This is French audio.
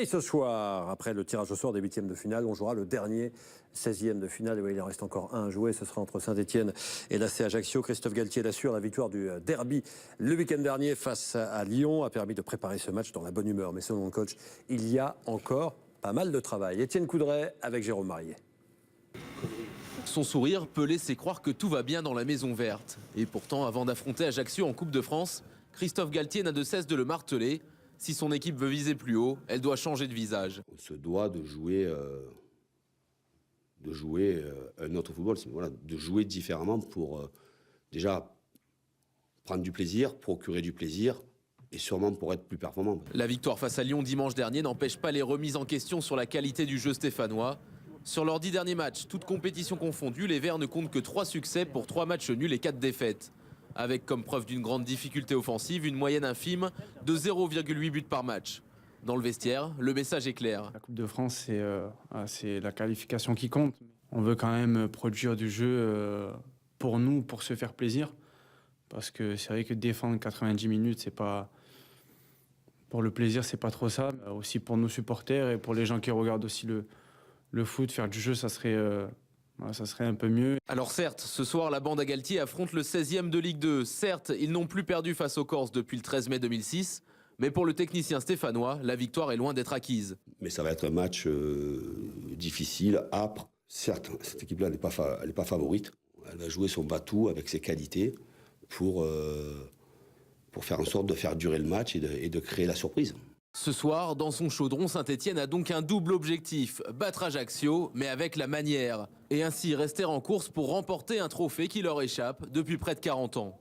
Et ce soir, après le tirage au sort des huitièmes de finale, on jouera le dernier 16e de finale. Et oui, il en reste encore un à jouer. Ce sera entre Saint-Etienne et l'AC Ajaccio. Christophe Galtier l'assure, la victoire du derby le week-end dernier face à Lyon a permis de préparer ce match dans la bonne humeur. Mais selon le coach, il y a encore pas mal de travail. Étienne Coudray avec Jérôme Marier. Son sourire peut laisser croire que tout va bien dans la maison verte. Et pourtant, avant d'affronter Ajaccio en Coupe de France, Christophe Galtier n'a de cesse de le marteler. Si son équipe veut viser plus haut, elle doit changer de visage. On se doit de jouer un autre football, voilà, de jouer différemment pour déjà prendre du plaisir, procurer du plaisir et sûrement pour être plus performant. La victoire face à Lyon dimanche dernier n'empêche pas les remises en question sur la qualité du jeu stéphanois. Sur leurs 10 derniers matchs, toutes compétitions confondues, les Verts ne comptent que 3 succès pour 3 matchs nuls et 4 défaites. Avec comme preuve d'une grande difficulté offensive, une moyenne infime de 0,8 buts par match. Dans le vestiaire, le message est clair. La Coupe de France, c'est la qualification qui compte. On veut quand même produire du jeu pour nous, pour se faire plaisir. Parce que c'est vrai que défendre 90 minutes, c'est pas... Pour le plaisir, c'est pas trop ça. Aussi pour nos supporters et pour les gens qui regardent aussi le foot, faire du jeu, ça serait un peu mieux. Alors certes, ce soir, la bande à Galtier affronte le 16e de Ligue 2. Certes, ils n'ont plus perdu face aux Corses depuis le 13 mai 2006. Mais pour le technicien stéphanois, la victoire est loin d'être acquise. Mais ça va être un match difficile, âpre. Certes, cette équipe-là n'est pas favorite. Elle va jouer son batou avec ses qualités pour faire en sorte de faire durer le match et de créer la surprise. Ce soir, dans son chaudron, Saint-Etienne a donc un double objectif, battre Ajaccio, mais avec la manière. Et ainsi rester en course pour remporter un trophée qui leur échappe depuis près de 40 ans.